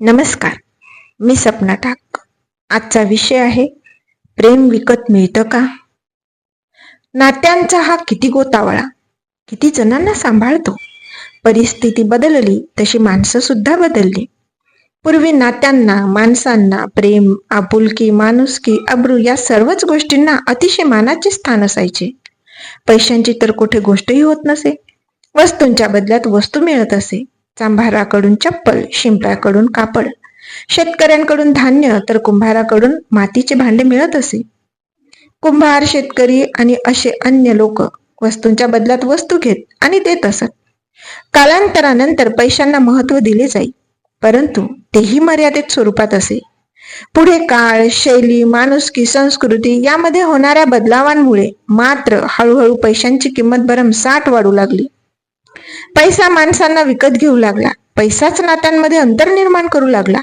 नमस्कार, मी सपना ठाक. आजचा विषय आहे प्रेम विकत मिळतं का? नात्यांचा हा किती गोतावळा, किती जणांना सांभाळतो. परिस्थिती बदलली तशी माणसं सुद्धा बदलली. पूर्वी नात्यांना, माणसांना प्रेम, आपुलकी, माणुसकी, अब्रू या सर्वच गोष्टींना अतिशय मानाचे स्थान असायचे. पैशांची तर कुठे गोष्टही होत नसे. वस्तूंच्या बदल्यात वस्तू मिळत असे. चांभाराकडून चप्पल, शिंप्याकडून कापड, शेतकऱ्यांकडून धान्य तर कुंभाराकडून मातीचे भांडे मिळत असे. कुंभार, शेतकरी आणि असे अन्य लोक वस्तूंच्या बदल्यात वस्तू घेत आणि देत असत. कालांतरानंतर पैशांना महत्व दिले जाई, परंतु तेही मर्यादित स्वरूपात असे. पुढे काळ, शैली, माणुसकी, संस्कृती यामध्ये होणाऱ्या बदलावांमुळे मात्र हळूहळू पैशांची किंमत भरमसाठ वाढू लागली. पैसा माणसांना विकत घेऊ लागला. पैसाच नात्यांमध्ये अंतर निर्माण करू लागला.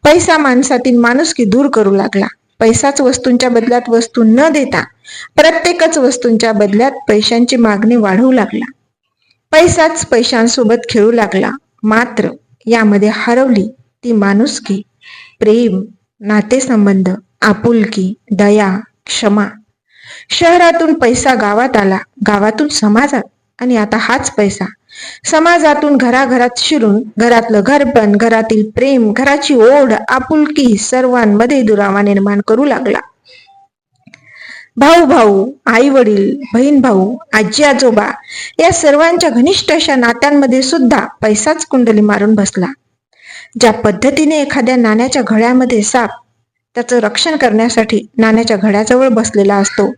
पैसा माणसातील माणुसकी दूर करू लागला. पैसाच वस्तूंच्या बदल्यात वस्तू न देता प्रत्येकच वस्तूंच्या बदल्यात पैशांची मागणी वाढवू लागला. पैसाच पैशांसोबत खेळू लागला. मात्र यामध्ये हरवली ती माणुसकी, प्रेम, नातेसंबंध, आपुलकी, दया, क्षमा. शहरातून पैसा गावात आला, गावातून समाजात, आणि आता हाच पैसा समाजातून घराघरात शिरून घरातलं घरपण, घरातील प्रेम, घराची ओढ, आपुलकी सर्वांमध्ये दुरावा निर्माण करू लागला. भाऊ भाऊ, आई वडील, बहीण भाऊ, आजी आजोबा या सर्वांच्या घनिष्ठ अशा नात्यांमध्ये सुद्धा पैसाच कुंडली मारून बसला. ज्या पद्धतीने एखाद्या नाण्याच्या घड्यामध्ये साप त्याचं रक्षण करण्यासाठी नाण्याच्या घड्याजवळ बसलेला असतो,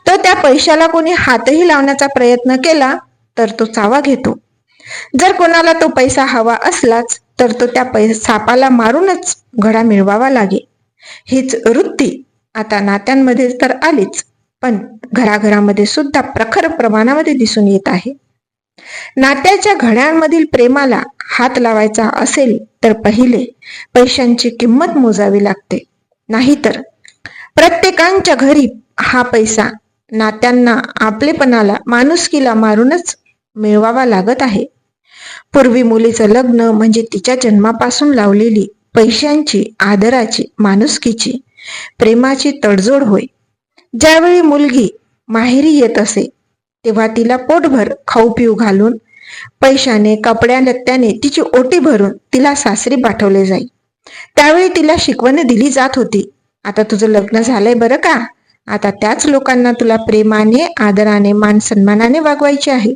तर त्या पैशाला कोणी हातही लावण्याचा प्रयत्न केला तर तो चावा घेतो. जर कोणाला तो पैसा हवा असलाच तर तो त्या सापाला मारूनच घडा मिळवावा लागे. हीच वृत्ती आता नात्यांमध्ये तर आलीच, पण घराघरामध्ये सुद्धा प्रखर प्रमाणामध्ये दिसून येत आहे. नात्याच्या घड्यांमधील प्रेमाला हात लावायचा असेल तर पहिले पैशांची किंमत मोजावी लागते. नाहीतर प्रत्येकांच्या घरी हा पैसा नात्यांना, आपलेपणाला, माणुसकीला मारूनच मिळवावा लागत आहे. पूर्वी मुलीचं लग्न म्हणजे तिच्या जन्मापासून लावलेली पैशांची, आदराची, माणुसकीची, प्रेमाची तडजोड होय. ज्यावेळी मुलगी माहेरी येत असे तेव्हा तिला पोटभर खाऊ पिऊ घालून पैशाने, कपड्या लत्त्याने तिची ओटी भरून तिला सासरी पाठवले जाई. त्यावेळी तिला शिकवण दिली जात होती, आता तुझं लग्न झालंय बरं का, आता त्याच लोकांना तुला प्रेमाने, आदराने, मान सन्मानाने वागवायचे आहे.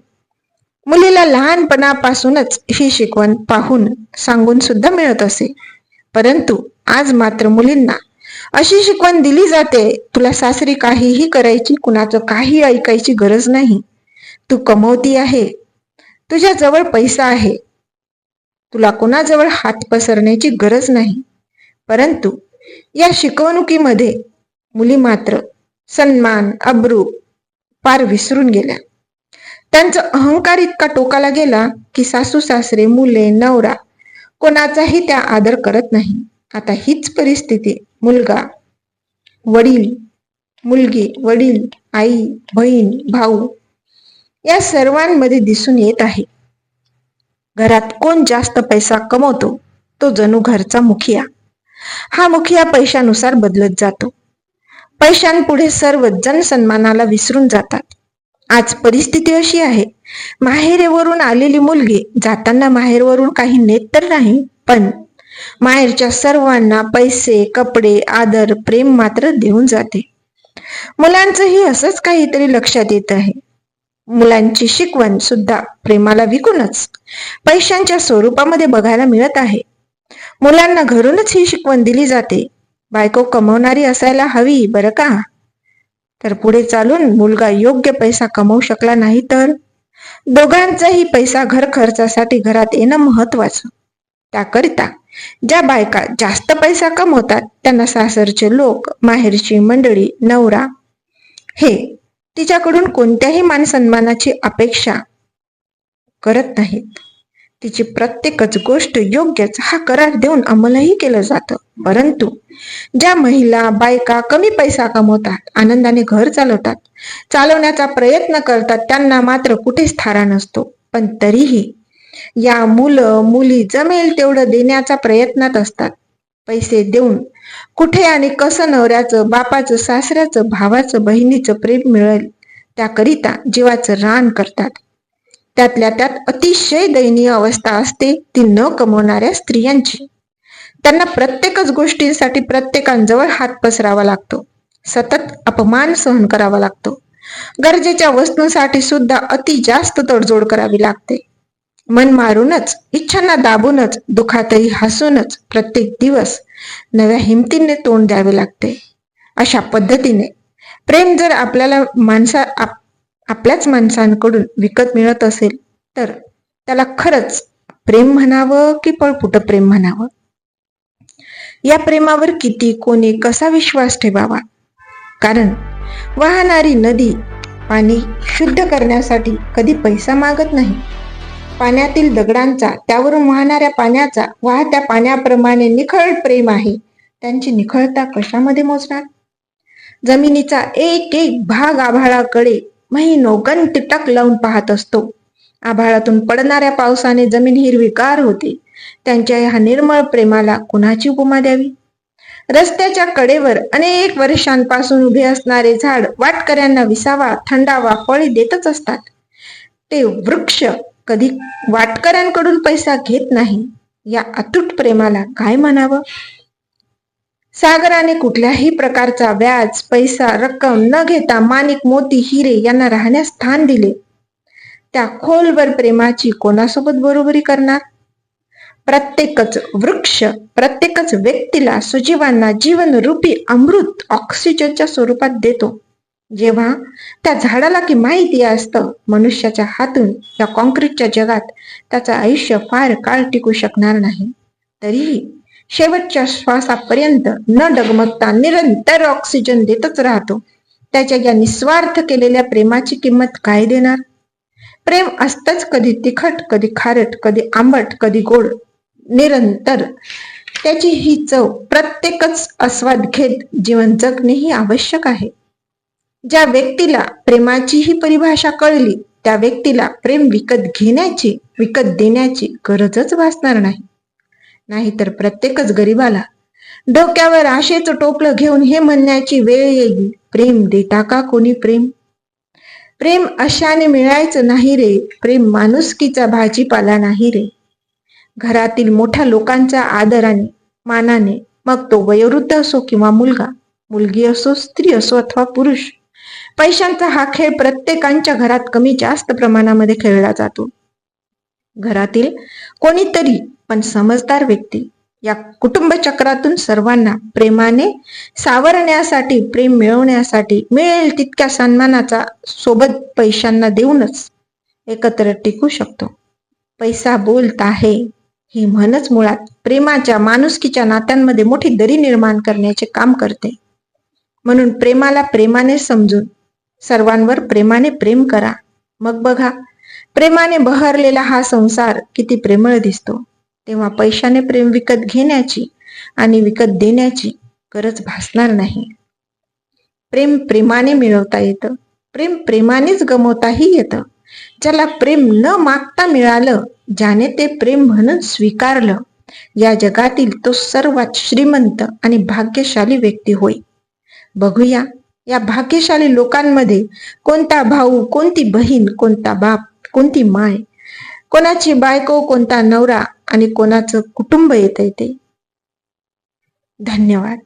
मुलीला लहानपणापासूनच ही शिकवण पाहून, सांगून सुद्धा मिळत असे. परंतु आज मात्र मुलींना अशी शिकवण दिली जाते, तुला सासरी काहीही करायची, कुणाचं काही ऐकायची गरज नाही. तू कमवती आहे, तुझ्या जवळ पैसा आहे, तुला कोणाजवळ हात पसरण्याची गरज नाही. परंतु या शिकवणुकीमध्ये मुली मात्र सन्मान, अब्रू पार विसरून गेल्या. त्यांचा अहंकार इतका टोकाला गेला की सासू सासरे, मुले, नवरा कोणाचाही त्या आदर करत नाही. आता हीच परिस्थिती मुलगा, वडील, मुलगी, वडील, आई, बहीण, भाऊ या सर्वांमध्ये दिसून येत आहे. घरात कोण जास्त पैसा कमवतो तो जणू घरचा मुखिया. हा मुखिया पैशानुसार बदलत जातो. पैशांपुढे सर्व जन सन्मानाला विसरून जातात. आज परिस्थिती अशी आहे, माहेरवरून आलेली मुलगी जाताना माहेरवरून काही नेत तर नाही, पण माहेरच्या सर्वांना पैसे, कपडे, आदर, प्रेम मात्र देऊन जाते. मुलांचंही असंच काहीतरी लक्षात येत आहे. मुलांची शिकवण सुद्धा प्रेमाला विकूनच पैशांच्या स्वरूपामध्ये बघायला मिळत आहे. मुलांना घरूनच ही शिकवण दिली जाते, बायको कमवणारी असायला हवी बरं का. तर पुढे चालून मुलगा योग्य पैसा कमवू शकला नाही तर दोघांचाही पैसा घर खर्चासाठी घरात येणं महत्वाचं. त्याकरिता ज्या बायका जास्त पैसा कमवतात त्यांना सासरचे लोक, माहेरची मंडळी, नवरा हे तिच्याकडून कोणत्याही मान सन्मानाची अपेक्षा करत नाहीत. तिची प्रत्येकच गोष्ट योग्यच हा करार देऊन अंमलही केलं जातं. परंतु ज्या महिला, बायका कमी पैसा कमवतात, आनंदाने घर चालवतात, चालवण्याचा प्रयत्न करतात, त्यांना मात्र कुठेच थारा नसतो. पण तरीही या मुलं मुली जमेल तेवढं देण्याचा प्रयत्नात असतात. पैसे देऊन कुठे आणि कसं नवऱ्याचं, बापाचं, सासऱ्याचं, भावाचं, बहिणीचं प्रेम मिळेल त्याकरिता जीवाचं रान करतात. त्यातल्या त्यात अतिशय दयनीय अवस्था असते ती न कमवणाऱ्या स्त्रियांची. त्यांना प्रत्येकच गोष्टींसाठी प्रत्येकांजवळ हात पसरावा लागतो. सतत अपमान सहन करावा लागतो. गरजेच्या वस्तूंसाठी सुद्धा अति जास्त तडजोड करावी लागते. मन मारूनच, इच्छांना दाबूनच, दुखातही हसूनच प्रत्येक दिवस नव्या हिमतीने तोंड द्यावे लागते. अशा पद्धतीने प्रेम जर आपल्याला आपल्याच माणसांकडून विकत मिळत असेल तर त्याला खरंच प्रेम म्हणावं की पळपुट प्रेम म्हणावं? या प्रेमावर किती, कोणी, कसा विश्वास ठेवावा? कारण वाहणारी नदी पाणी शुद्ध करण्यासाठी कधी पैसा मागत नाही. पाण्यातील दगडांचा, त्यावरून वाहणाऱ्या पाण्याचा, वाहत्या पाण्याप्रमाणे निखळ प्रेम आहे. त्यांची निखळता कशामध्ये मोजणार? जमिनीचा एक एक भाग आभाळाकडे महिनोगंत टक लावून पाहत असतो. आभाळातून पडणाऱ्या पावसाने जमीन हिरवीगार होते. त्यांच्या ह्या निर्मळ प्रेमाला कुणाची उपमा द्यावी? रस्त्याच्या कडेवर अनेक वर्षांपासून उभे असणारे झाड वाटकऱ्यांना विसावा, थंडावा, फळे देतच असतात. ते वृक्ष कधी वाटकऱ्यांकडून पैसा घेत नाही. या अतूट प्रेमाला काय म्हणावं? सागराने कुठल्याही प्रकारचा व्याज, पैसा, रक्कम न घेता माणिक, मोती, हिरे यांना राहण्यास स्थान दिले. त्या खोलवर प्रेमाची कोणासोबत बरोबरी करणार? प्रत्येकच वृक्ष, प्रत्येकच व्यक्तीला, सजीवांना जीवनरूपी अमृत ऑक्सिजनच्या स्वरूपात देतो. जेव्हा त्या झाडाला की माहिती असतं मनुष्याच्या हातून या कॉन्क्रीटच्या जगात त्याचं आयुष्य फार काळ टिकू शकणार नाही, तरीही शेवटच्या श्वासापर्यंत न डगमगता निरंतर ऑक्सिजन देतच राहतो. त्याच्या या निस्वार्थ केलेल्या प्रेमाची किंमत काय देणार? प्रेम असतंच कधी तिखट, कधी खारट, कधी आंबट, कधी गोड, निरंतर. त्याची ही चव प्रत्येकच आस्वाद घेत जीवन जगणेही आवश्यक आहे. ज्या व्यक्तीला प्रेमाची ही परिभाषा कळली त्या व्यक्तीला प्रेम विकत घेण्याची, विकत देण्याची गरजच भासणार नाही. नाहीतर प्रत्येकच गरीबाला डोक्यावर आशेचं टोपलं घेऊन हे म्हणण्याची वेळ येईल, प्रेम देता का कोणी प्रेम? प्रेम अशाने मिळायचं नाही रे, प्रेम माणुसकीचा भाजीपाला नाही रे. घरातील मोठ्या लोकांच्या आदराने, मानाने, मग तो वयोवृद्ध असो किंवा मुलगा, मुलगी असो, स्त्री असो अथवा पुरुष, पैशांचा हा खेळ प्रत्येकाच्या घरात कमी जास्त प्रमाणामध्ये खेळला जातो. घरातील कोणीतरी पण समजदार व्यक्ती या कुटुंब चक्रातून सर्वांना प्रेमाने सावरण्यासाठी, प्रेम मिळवण्यासाठी मिळेल तितक्या सन्मानाचा सोबत पैशांना देऊनच एकत्र टिकू शकतो. पैसा बोलत आहे ही म्हणच मुळात प्रेमाच्या, माणुसकीच्या नात्यांमध्ये मोठी दरी निर्माण करण्याचे काम करते. म्हणून प्रेमाला प्रेमाने समजून सर्वांवर प्रेमाने प्रेम करा. मग बघा प्रेमाने बहरलेला हा संसार किती प्रेमळ दिसतो. तेव्हा पैशाने प्रेम विकत घेण्याची आणि विकत देण्याची गरज भासणार नाही. प्रेम प्रेमाने मिळवता येतं, प्रेम प्रेमानेच गमवताही येतं. ज्याला प्रेम न मागता मिळालं, ज्याने ते प्रेम म्हणून स्वीकारलं, या जगातील तो सर्वात श्रीमंत आणि भाग्यशाली व्यक्ती होय. बघूया या भाग्यशाली लोकांमध्ये कोणता भाऊ, कोणती बहीण, कोणता बाप, कोणती माय, कोणाची बायको, कोणता नवरा आणि कोणाचं कुटुंब येतंय ते. धन्यवाद.